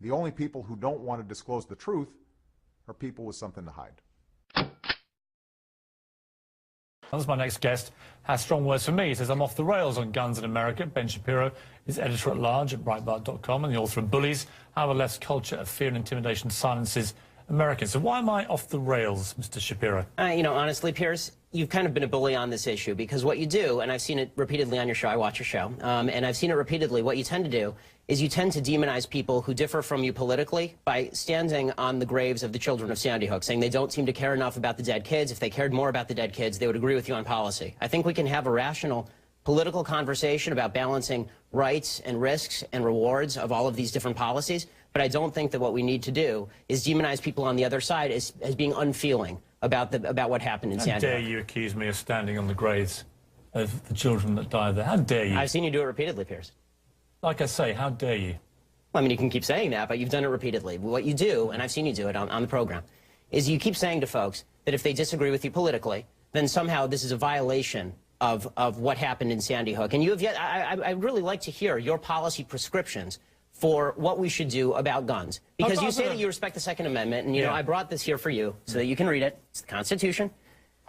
The only people who don't want to disclose the truth are people with something to hide. That's my next guest. Has strong words for me. He says, I'm off the rails on guns in America. Ben Shapiro is editor-at-large at Breitbart.com and the author of Bullies, How the Left's Culture of Fear and Intimidation Silences Americans. So why am I off the rails, Mr. Shapiro? You know, honestly, Piers, you've kind of been a bully on this issue because what you do, and I've seen it repeatedly on your show, I watch your show, and I've seen it repeatedly, what you tend to do is you tend to demonize people who differ from you politically by standing on the graves of the children of Sandy Hook, saying they don't seem to care enough about the dead kids. If they cared more about the dead kids, they would agree with you on policy. I think we can have a rational political conversation about balancing rights and risks and rewards of all of these different policies, but I don't think that what we need to do is demonize people on the other side as being unfeeling about what happened in Sandy Hook. How dare you accuse me of standing on the graves of the children that died there? How dare you? I've seen you do it repeatedly, Piers. Like I say, how dare you? Well, I mean, you can keep saying that, but you've done it repeatedly. What you do, and I've seen you do it on the program, is you keep saying to folks that if they disagree with you politically, then somehow this is a violation of what happened in Sandy Hook. And you have yet, I'd really like to hear your policy prescriptions for what we should do about guns. Because you say that you respect the Second Amendment, and, you know, I brought this here for you so that you can read it. It's the Constitution.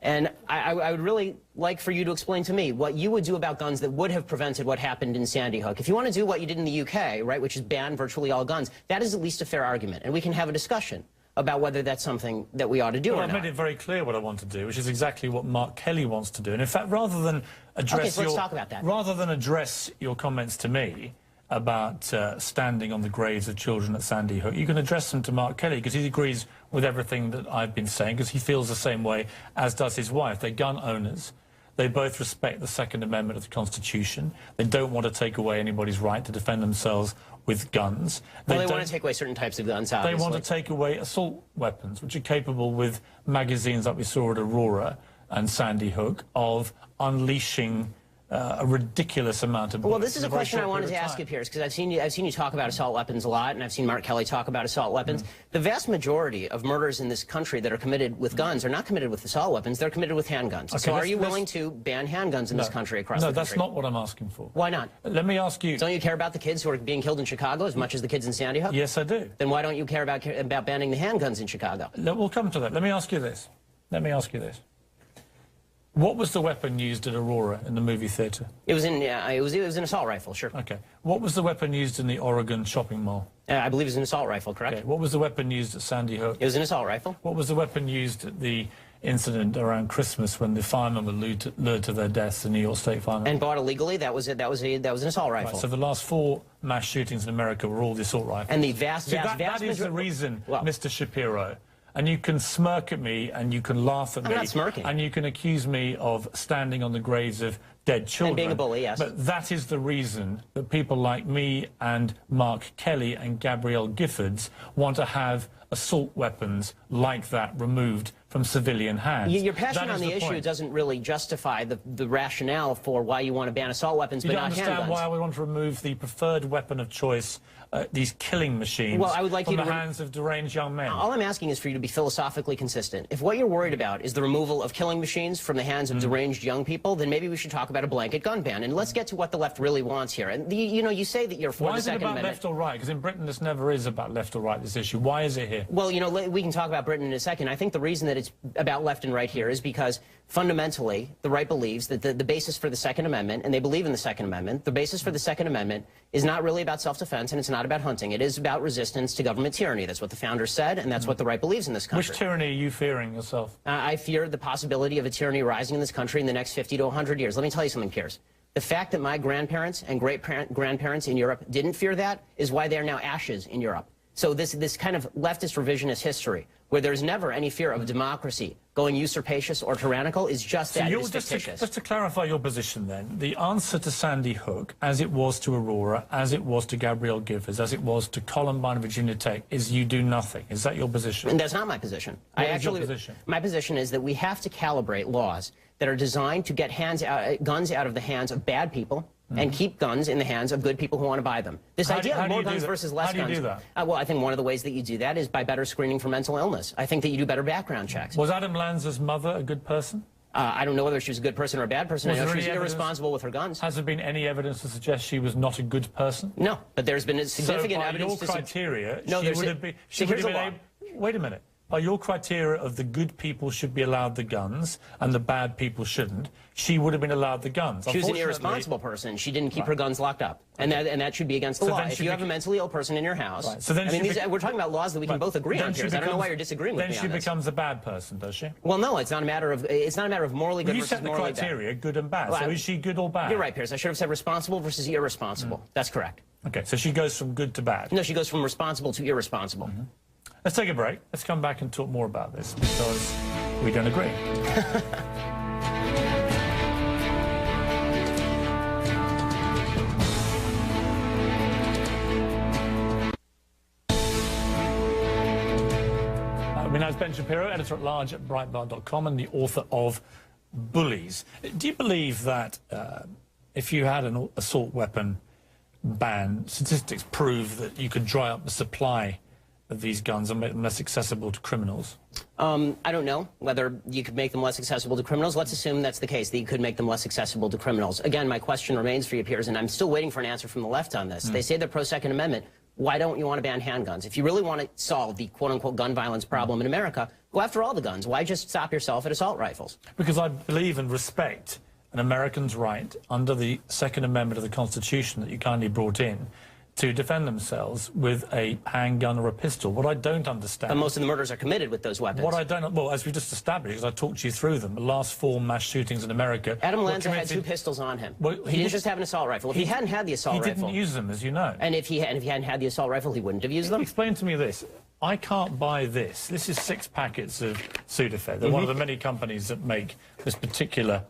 And I would really like for you to explain to me what you would do about guns that would have prevented what happened in Sandy Hook. If you want to do what you did in the UK, right, which is ban virtually all guns, that is at least a fair argument. And we can have a discussion about whether that's something that we ought to do or not. I've made it very clear what I want to do, which is exactly what Mark Kelly wants to do. And in fact, rather than address let's talk about that. Rather than address your comments to me about standing on the graves of children at Sandy Hook, you can address them to Mark Kelly, because he agrees with everything that I've been saying, because he feels the same way, as does his wife. They're gun owners. They both respect the Second Amendment of the Constitution. They don't want to take away anybody's right to defend themselves with guns. Well, they want to take away certain types of guns, obviously. They want to take away assault weapons, which are capable, with magazines like we saw at Aurora and Sandy Hook, of unleashing a ridiculous amount of bullets. Well, this is a question I wanted to ask you, Piers, because I've seen you talk about assault weapons a lot, and I've seen Mark Kelly talk about assault weapons. The vast majority of murders in this country that are committed with guns are not committed with assault weapons, they're committed with handguns. Okay, so are you willing to ban handguns in this country across the country? No, that's not what I'm asking for. Why not? Let me ask you... Don't you care about the kids who are being killed in Chicago as much as the kids in Sandy Hook? Yes, I do. Then why don't you care about banning the handguns in Chicago? We'll come to that. Let me ask you this. What was the weapon used at Aurora in the movie theatre? It was an assault rifle, sure. Okay. What was the weapon used in the Oregon shopping mall? I believe it was an assault rifle, correct? Okay. What was the weapon used at Sandy Hook? It was an assault rifle. What was the weapon used at the incident around Christmas when the firemen were lured to their deaths, the New York State firemen? And bought illegally? That was an assault rifle. Right, so the last 4 mass shootings in America were all the assault rifles. And the vast that is the reason, Mr. Shapiro. And you can smirk at me, and you can laugh at me. I'm not smirking. And you can accuse me of standing on the graves of dead children. And being a bully, yes. But that is the reason that people like me and Mark Kelly and Gabrielle Giffords want to have assault weapons like that removed from civilian hands. Your passion on the issue doesn't really justify the rationale for why you want to ban assault weapons, but not handguns. You don't understand why we want to remove the preferred weapon of choice, these killing machines, from the hands of deranged young men. All I'm asking is for you to be philosophically consistent. If what you're worried about is the removal of killing machines from the hands of deranged young people, then maybe we should talk about a blanket gun ban. And let's get to what the left really wants here. And you know, you say that you're for the Second Amendment. Why is it about left or right? Because in Britain this never is about left or right, this issue. Why is it here? Well, you know, we can talk about Britain in a second. I think the reason that it's about left and right here is because fundamentally the right believes that the basis for the Second Amendment, and they believe in the Second Amendment, the basis for the Second Amendment is not really about self-defense, and it's not about hunting. It is about resistance to government tyranny. That's what the founders said, and that's what the right believes in this country. Which tyranny are you fearing yourself? I fear the possibility of a tyranny rising in this country in the next 50 to 100 years. Let me tell you something, Piers. The fact that my grandparents and great-grandparents in Europe didn't fear that is why they are now ashes in Europe. So this kind of leftist revisionist history, where there's never any fear of democracy going usurpatious or tyrannical, is just that. It is fictitious. Just to clarify your position then, the answer to Sandy Hook, as it was to Aurora, as it was to Gabrielle Giffords, as it was to Columbine, Virginia Tech, is you do nothing. Is that your position? And that's not my position. What is your position? My position is that we have to calibrate laws that are designed to get guns out of the hands of bad people, and keep guns in the hands of good people who want to buy them. This idea of more guns versus less guns. How do you do that? Well, I think one of the ways that you do that is by better screening for mental illness. I think that you do better background checks. Was Adam Lanza's mother a good person? I don't know whether she was a good person or a bad person. I know she was irresponsible with her guns. Has there been any evidence to suggest she was not a good person? No, but there's been significant evidence to suggest... criteria, no, she would have been... She would have been wait a minute. By your criteria of the good people should be allowed the guns and the bad people shouldn't, she would have been allowed the guns. She was an irresponsible person. She didn't keep her guns locked up. And that should be against the law. If you have a mentally ill person in your house... Right. So then we're talking about laws that we can both agree on here. I don't know why you're disagreeing with me on this. Then she becomes a bad person, does she? Well, no, it's not a matter of morally good versus morally bad. You set the criteria, good and bad. Well, so is she good or bad? You're right, Piers. I should have said responsible versus irresponsible. That's correct. Okay, so she goes from good to bad. No, she goes from responsible to irresponsible. Let's take a break. Let's come back and talk more about this because we don't agree. My name is Ben Shapiro, editor-at-large at Breitbart.com and the author of Bullies. Do you believe that if you had an assault weapon ban, statistics prove that you could dry up the supply of these guns and make them less accessible to criminals? I don't know whether you could make them less accessible to criminals. Let's assume that's the case, that you could make them less accessible to criminals. Again, my question remains for you, Piers, and I'm still waiting for an answer from the left on this. They say they're pro-Second Amendment. Why don't you want to ban handguns? If you really want to solve the quote-unquote gun violence problem in America, go after all the guns. Why just stop yourself at assault rifles? Because I believe and respect an American's right under the Second Amendment of the Constitution that you kindly brought in to defend themselves with a handgun or a pistol. What I don't understand... But most of the murders are committed with those weapons. What I don't... Well, as we just established, because I talked you through them, the last 4 mass shootings in America... Adam Lanza had 2 pistols on him. Well, he didn't just have an assault rifle. If he hadn't had the assault rifle... He didn't use them, as you know. And if he hadn't had the assault rifle, he wouldn't have used them? Explain to me this. I can't buy this. This is 6 packets of Sudafed. They're one of the many companies that make this particular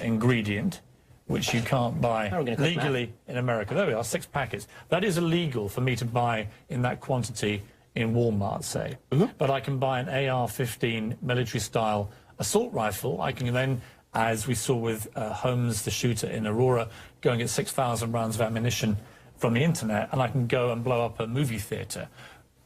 ingredient, which you can't buy legally in America. There we are, 6 packets. That is illegal for me to buy in that quantity in Walmart, say. But I can buy an AR-15 military-style assault rifle. I can then, as we saw with Holmes, the shooter in Aurora, go and get 6,000 rounds of ammunition from the internet, and I can go and blow up a movie theatre.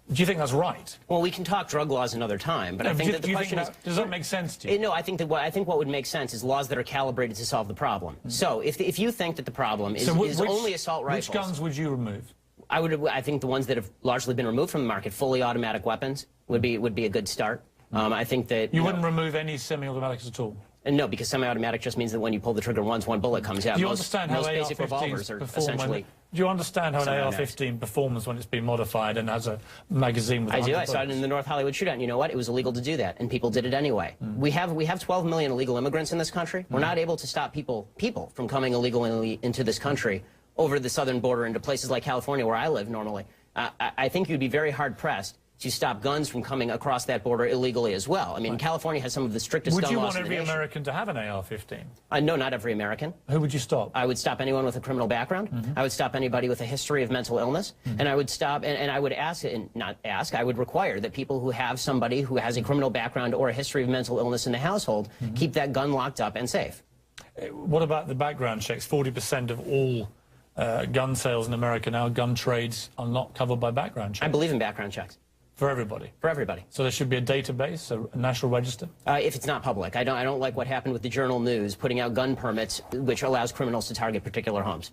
Do you think that's right? Well, we can talk drug laws another time, but no, I think that the question is... Does that make sense to you? No, I think what would make sense is laws that are calibrated to solve the problem. So, if you think that the problem is only assault rifles... Which guns would you remove? I think the ones that have largely been removed from the market, fully automatic weapons, would be a good start. I think that... You wouldn't remove any semi-automatics at all? No, because semi-automatic just means that when you pull the trigger once, 1 bullet comes out. Do you understand how basic revolvers are essentially... Do you understand how an AR-15 performs when it's been modified and has a magazine with 100 bullets? I saw it in the North Hollywood shootout, and you know what? It was illegal to do that, and people did it anyway. We have 12 million illegal immigrants in this country. We're not able to stop people from coming illegally into this country over the southern border into places like California, where I live normally. I think you'd be very hard-pressed to stop guns from coming across that border illegally as well. I mean, California has some of the strictest gun laws in the nation. Would you want every American to have an AR-15? No, not every American. Who would you stop? I would stop anyone with a criminal background. I would stop anybody with a history of mental illness. And I would stop, and I would ask, and not ask, I would require that people who have somebody who has a criminal background or a history of mental illness in the household keep that gun locked up and safe. What about the background checks? 40% of all gun sales in America now, gun trades, are not covered by background checks. I believe in background checks. For everybody? For everybody. So there should be a database, a national register? If it's not public. I don't like what happened with the Journal News, putting out gun permits, which allows criminals to target particular homes.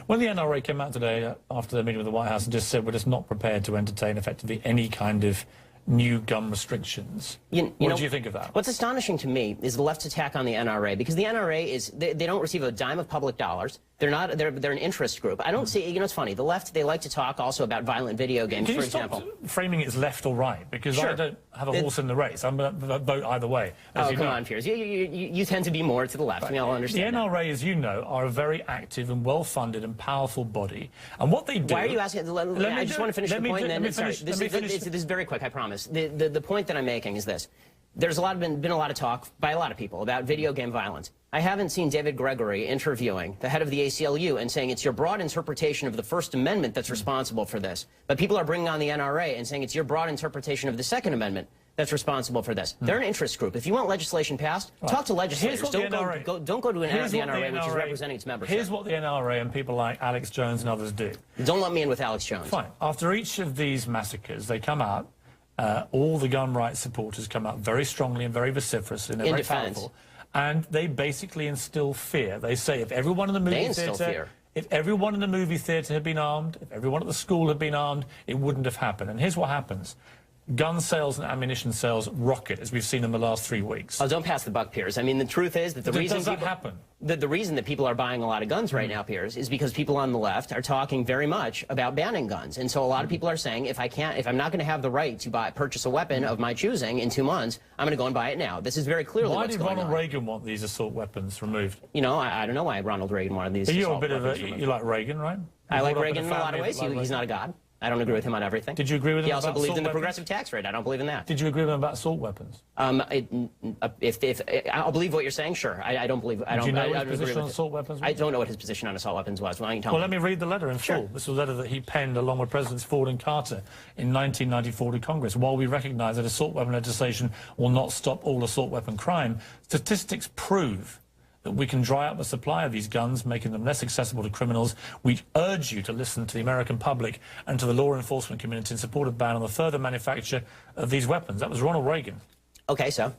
When the NRA came out today after their meeting with the White House and just said we're just not prepared to entertain effectively any kind of new gun restrictions. What do you think of that? What's astonishing to me is the left's attack on the NRA, because the NRA is, they don't receive a dime of public dollars. They're an interest group. I don't see, you know, it's funny, the left, they like to talk also about violent video games, for example. Can you stop framing it as left or right? Because I don't have a horse in the race. I'm going to vote either way. Oh, come on, Piers. You tend to be more to the left. I mean, I'll understand the NRA, as you know, are a very active and well-funded and powerful body. And what they do... Why are you asking... I just want to finish the point, and then... Sorry, this is very quick, I promise. The point that I'm making is this. There's been a lot of talk by a lot of people about video game violence. I haven't seen David Gregory interviewing the head of the ACLU and saying it's your broad interpretation of the First Amendment that's responsible for this. But people are bringing on the NRA and saying it's your broad interpretation of the Second Amendment that's responsible for this. They're an interest group. If you want legislation passed, talk to legislators. Don't go to the NRA, which is representing its membership. Here's what the NRA and people like Alex Jones and others do. Don't let me in with Alex Jones. Fine. After each of these massacres, they come out. All the gun rights supporters come out very strongly and very vociferously, and they're very powerful, and they basically instill fear. They say if everyone in the movie theater, if everyone in the movie theater had been armed, if everyone at the school had been armed, it wouldn't have happened. And here's what happens. Gun sales and ammunition sales rocket, as we've seen in the last 3 weeks. Oh, don't pass the buck, Piers. I mean, the truth is that the reason the reason that people are buying a lot of guns right now, Piers, is because people on the left are talking very much about banning guns. And so a lot of people are saying, if I'm not going to have the right to purchase a weapon of my choosing in 2 months, I'm going to go and buy it now. This is very clearly what's going on. Why did Ronald Reagan want these assault weapons removed? You know, I don't know why Ronald Reagan wanted these assault weapons removed. You like Reagan, right? I like Reagan in a lot of ways. He's not a god. I don't agree with him on everything. Did you agree with him about assault weapons? He also believed in the progressive tax rate. I don't believe in that. Did you agree with him about assault weapons? If I'll believe what you're saying, sure. I don't believe. Do you know what his position on assault weapons was? I don't know what his position on assault weapons was. Why don't you tell me? Well, let me read the letter in full. This was a letter that he penned along with Presidents Ford and Carter in 1994 to Congress. While we recognize that assault weapon legislation will not stop all assault weapon crime, statistics prove that we can dry up the supply of these guns, making them less accessible to criminals. We urge you to listen to the American public and to the law enforcement community in support of ban on the further manufacture of these weapons. That was Ronald Reagan. Okay, so. I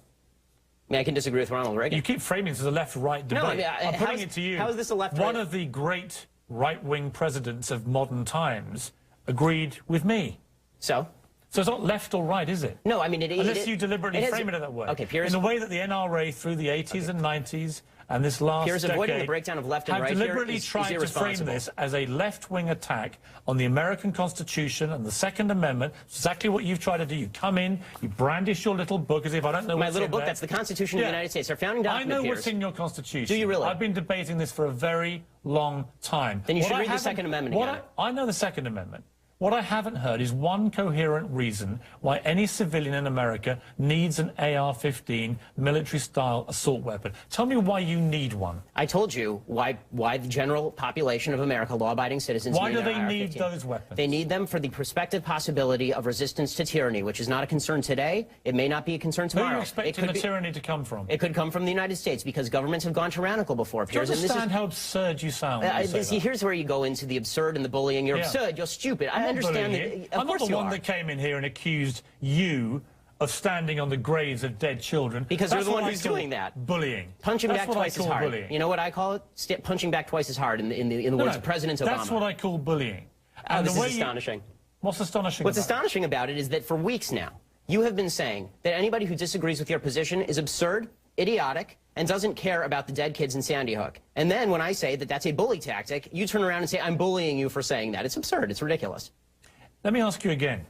mean, I can disagree with Ronald Reagan. You keep framing this as a left-right debate. No, I mean, I'm putting it to you. How is this a left-right? One of the great right-wing presidents of modern times agreed with me. So it's not left or right, is it? No, I mean... Unless you deliberately frame it that way. Okay, Piers... In the way that the NRA through the 80s and 90s and this last Piers, decade avoiding the breakdown of left and right deliberately tried to frame this as a left-wing attack on the American Constitution and the Second Amendment. Exactly what you've tried to do. You come in, you brandish your little book as if I don't know what's in there. My little book, that's the Constitution of the United States, our founding document, I know Piers. what's in your Constitution. Do you really? I've been debating this for a very long time. Then you should read the Second Amendment again. I know the Second Amendment. What I haven't heard is one coherent reason why any civilian in America needs an AR-15 military-style assault weapon. Tell me why you need one. I told you why the general population of America, law-abiding citizens, why do they need those weapons? They need them for the prospective possibility of resistance to tyranny, which is not a concern today. It may not be a concern tomorrow. Where are you expecting the tyranny to come from? It could come from the United States because governments have gone tyrannical before. Do you understand how absurd you sound? Here's where you go into the absurd and the bullying. You're absurd. You're stupid. I understand that. I'm not the one that came in here and accused you of standing on the graves of dead children. Because you're the one who's doing that. Bullying. Punching back twice as hard. Bullying. You know what I call it? Punching back twice as hard in the words of President Obama. That's what I call bullying. And this is astonishing. What's astonishing What's astonishing about it is that for weeks now, you have been saying that anybody who disagrees with your position is absurd, idiotic, and doesn't care about the dead kids in Sandy Hook. And then when I say that that's a bully tactic, you turn around and say, I'm bullying you for saying that. It's absurd. It's ridiculous. Let me ask you again.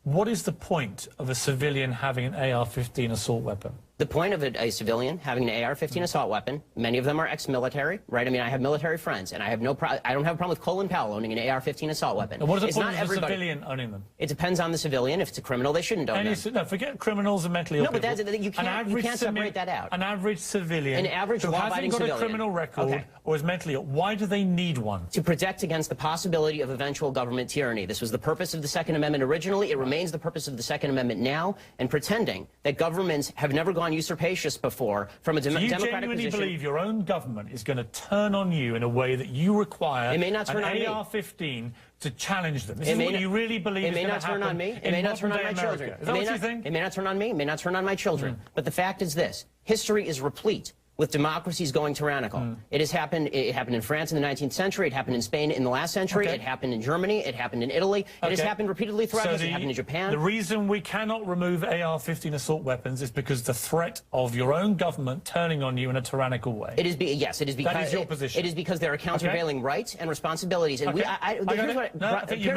What is the point of a civilian having an AR-15 assault weapon? The point of a civilian having an AR-15 assault weapon, many of them are ex-military, right? I mean, I have military friends, and I don't have a problem with Colin Powell owning an AR-15 assault weapon. And what is the point of a civilian owning them? It depends on the civilian. If it's a criminal, they shouldn't own them. No, forget criminals and mentally ill people. No, but you can't separate that out. An average civilian who hasn't got a criminal record or is mentally ill, why do they need one? To protect against the possibility of eventual government tyranny. This was the purpose of the Second Amendment originally. It remains the purpose of the Second Amendment now. And pretending that governments have never gone usurpatious before from a democratic position. Do you genuinely believe your own government is going to turn on you in a way that you require an AR-15 to challenge them? This is what you really believe is going to happen. It may not turn on me. It may not turn on my children. Is that what you think? It may not turn on me. It may not turn on my children. But the fact is this. History is replete with democracies going tyrannical. It has happened. It happened in France in the 19th century. It happened in Spain in the last century. It happened in Germany. It happened in Italy. It has happened repeatedly throughout history. It happened in Japan. The reason we cannot remove AR-15 assault weapons is because the threat of your own government turning on you in a tyrannical way. It is yes. It is because that is your position. It is because there are countervailing rights and responsibilities. And Piers,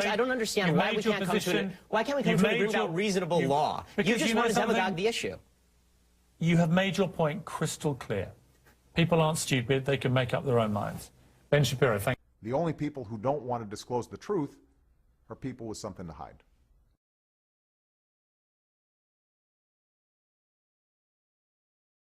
I don't understand why we can't come to why can't we come to an agreement about reasonable law? You just want to demagogue the issue. You have made your point crystal clear. People aren't stupid. They can make up their own minds. Ben Shapiro, thank you. The only people who don't want to disclose the truth are people with something to hide.